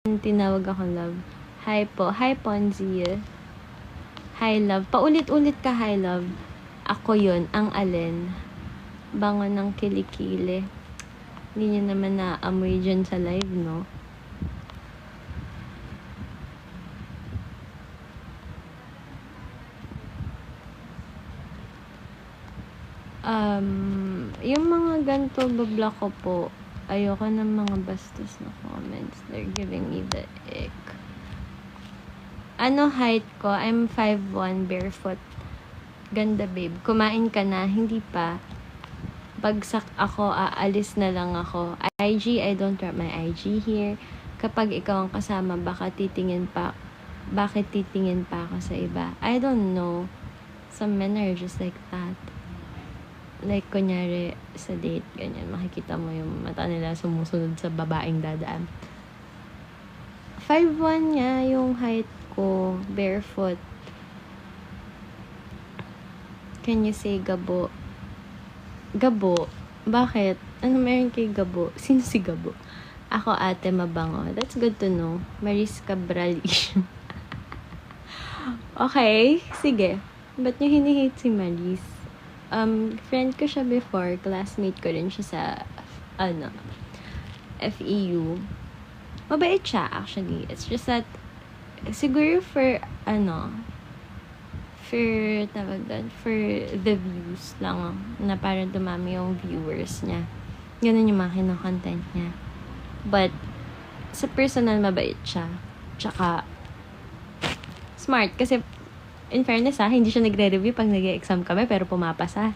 tinawag akong love. Hi po. Hi, Ponzi. Hi, love. Paulit-ulit ka, hi, love. Ako yun, ang alin. Bango ng kilikili. Hindi niya naman naamoy dyan sa live, no? Yung mga ganito, bablock ko po. Ayoko ng mga bastos na comments. They're giving me the ick. Ano height ko? I'm 5'1", barefoot. Ganda, babe. Kumain ka na? Hindi pa. Bagsak ako, aalis na lang ako. IG, I don't drop my IG here. Kapag ikaw ang kasama, bakit titingin pa ako sa iba? I don't know. Some men are just like that. Like, kunyari, sa date, ganyan, makikita mo yung mata nila sumusunod sa babaeng dadaan. 5'1" nga yung height ko, barefoot. Can you say Gabo? Gabo? Bakit? Ano meron kay Gabo? Sino si Gabo? Ako, ate, mabango. That's good to know. Maris Cabral issue. Okay, sige. Ba't nyo hinihate si Maris? Friend ko siya before. Classmate ko rin siya sa, FEU. Mabait siya, actually. It's just that, siguro for for the views lang, na para dumami yung viewers niya. Ganun yung mga kino-content niya. But, sa personal, mabait siya. Tsaka, smart. Kasi, in fairness hindi siya nagre-review pag nag-exam kami, pero pumapasa.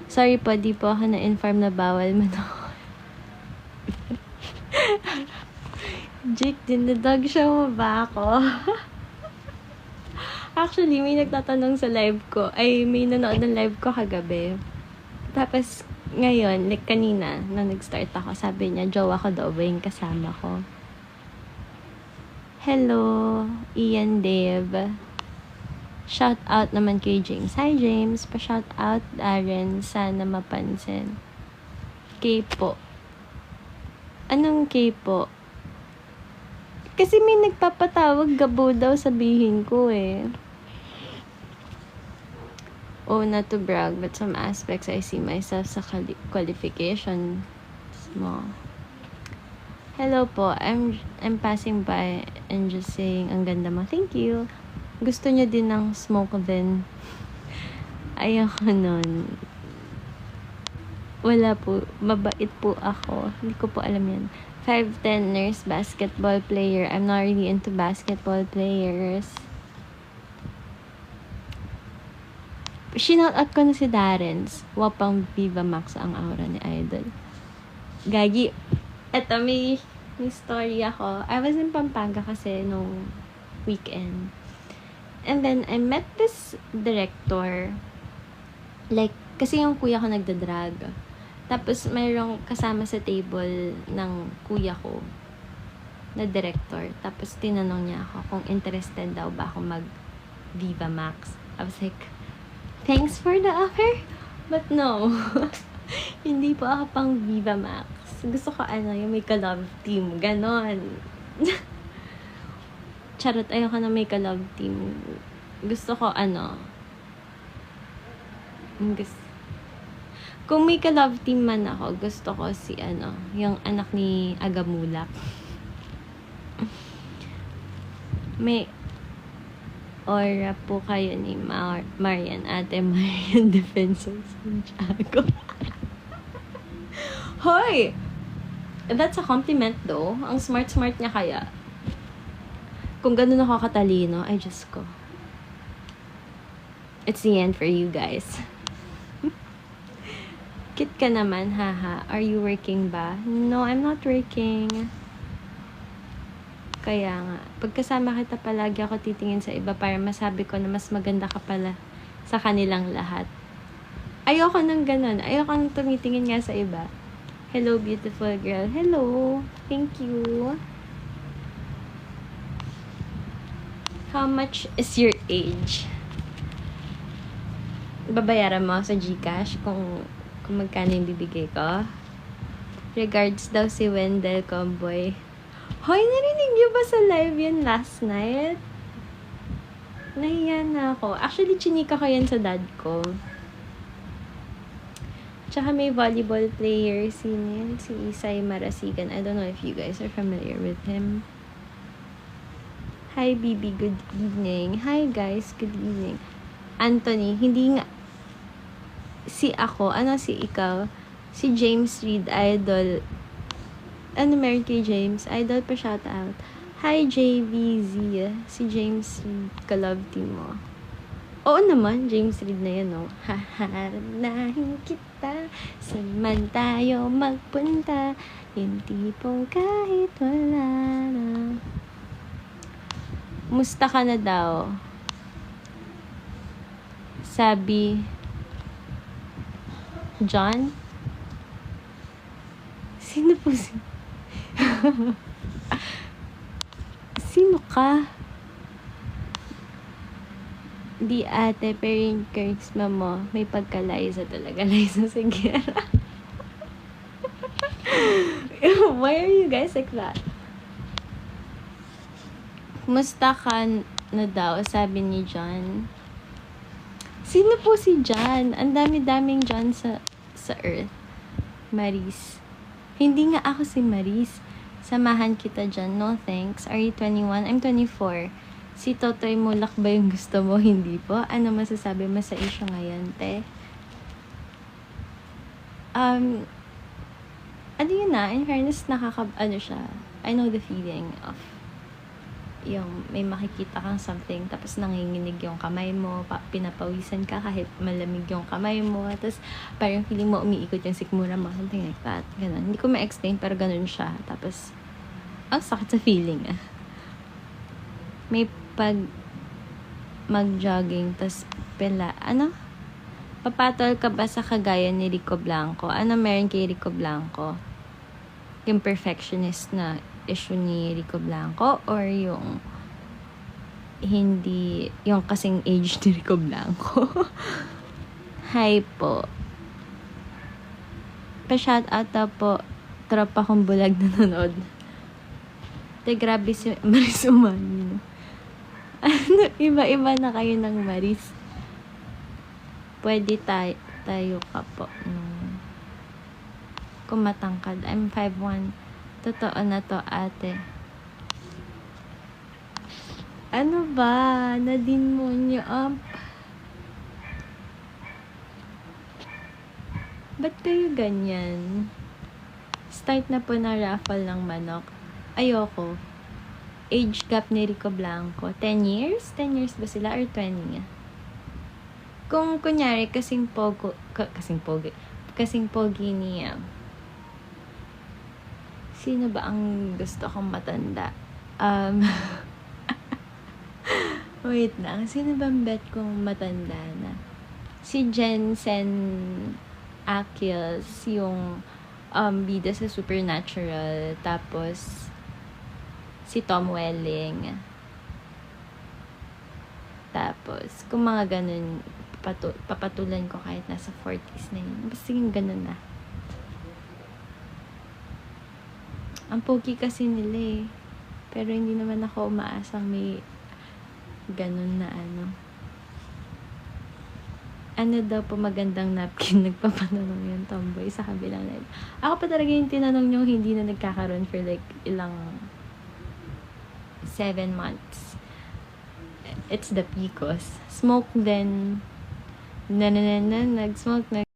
Sorry po, di po ako na-inform na bawal manood. Jake, dinadog siya mo ba ako? Actually, may nagtatanong sa live ko. May nanood ng live ko kagabi. Tapos, ngayon, like kanina, na nag-start ako, sabi niya, jowa ko daw ba yung kasama ko? Hello, Ian Dave. Shout out naman kay James. Hi, James. Pa-shout out, Aaron. Sana mapansin. K-po. Anong K-po? Kasi may nagpapatawag, Gabo daw sabihin ko eh. Oh, not to brag, but some aspects I see myself sa qualification mo. Hello po, I'm passing by and just saying, ang ganda mo. Thank you. Gusto niyo din ng smoke din? Ayoko nun. Wala po. Mabait po ako. Hindi ko po alam yan. 5'10" nurse, basketball player. I'm not really into basketball players. Shinout out ko na si Darren's. Wapang Viva Max ang aura ni Idol. Gagi. Eto, may story ako. I was in Pampanga kasi nung weekend. And then, I met this director. Like, kasi yung kuya ko nagdadrag. Tapos, mayroong kasama sa table ng kuya ko na director. Tapos, tinanong niya ako kung interested daw ba ako mag-Viva Max. I was like, thanks for the offer, but no. Hindi po ako pang Viva Max. Gusto ko yung may ka-love team. Ganon. Charot, ayoko na may ka-love team. Gusto ko kung may ka-love team man ako, gusto ko si yung anak ni Agamulak. May aura po kayo ni Marian, Ate Marian Defensor Santiago. Hoy! That's a compliment though. Ang smart-smart niya kaya. Kung ganun ako katalino, ay Diyos ko. It's the end for you guys. Kit ka naman, haha. Are you working ba? No, I'm not working. Kaya nga, pagkasama kita palagi ako titingin sa iba para masabi ko na mas maganda ka pala sa kanilang lahat. Ayoko nang ganun. Ayoko nang tumitingin nga sa iba. Hello, beautiful girl. Hello. Thank you. How much is your age? Babayaran mo sa GCash kung magkano yung bibigay ko. Regards daw si Wendell Comboy. Hoy, narinig niyo ba sa live yan last night? Nahiya na ako. Actually, chinika ko yan sa dad ko. Tsaka may volleyball player, si Isay Marasigan. I don't know if you guys are familiar with him. Hi, Bibi. Good evening. Hi, guys. Good evening. Anthony, hindi nga... Si ako, si ikaw? Si James Reid, idol. Ano meron kay James? Idol pa shoutout. Hi, JVZ. Si James Reid, ka-love team mo. Oo naman, James Reid na yan, no? Haharanahin kita, saan man tayo magpunta, yung tipong kahit wala na. Musta ka na daw? Sabi, John? Sino po si... Sino ka? Di ate, pero yung charisma mo, may pagka-Liza talaga. Liza Sigera. Why are you guys like that? Musta ka na daw, sabi ni John. Sino po si John? Ang dami-daming John sa earth. Maris. Hindi nga ako si Maris. Samahan kita dyan. No thanks. Are you 21? I'm 24. Si Totoy Mulak ba yung gusto mo? Hindi po. Ano masasabi mo sa issue ngayon, te? Ano yun na? In fairness, ano siya. I know the feeling of yung may makikita kang something tapos nanginginig yung kamay mo, pinapawisan ka kahit malamig yung kamay mo, tapos parang feeling mo umiikot yung sikmura mo, something like that. Ganun. Hindi ko ma-explain pero ganun siya. Tapos, ang sakit sa feeling May pag mag-jogging, tapos papatol ka ba sa kagaya ni Rico Blanco? Ano meron kay Rico Blanco? Yung perfectionist na issue ni Rico Blanco or yung hindi, yung kasing age ni Rico Blanco? Hi po. Pa-shout out po, tropa kong bulag nanonood. Te, grabe si Maris Umani. Ano, iba-iba na kayo ng Maris. Pwede tayo ka po. Kung matangkad. I'm 5'1". Totoo na to, ate. Ano ba? Na-demonyo up. Ba't kayo ganyan? Start na po na raffle ng manok. Ayoko. Age gap ni Rico Blanco. 10 years? 10 years ba sila? Or 20? Kung kunyari, kasing pogi niya. Sino ba ang gusto kong matanda? Wait lang. Sino bang bet kong matanda na? Si Jensen Ackles, yung bida sa Supernatural. Tapos, si Tom Welling. Tapos, kung mga ganun, papatulan ko kahit nasa 40s na yun. Basta yung ganun na. Ang pogi kasi nila eh. Pero hindi naman ako umaasang may ganun na ano. Ano daw po magandang napkin? Nagpapananong yung tomboy sa kabilang live. Ako pa talaga yung tinanong nyo, hindi na nagkakaroon for like ilang 7 months. It's the Picos. Smoke then nag-smoke na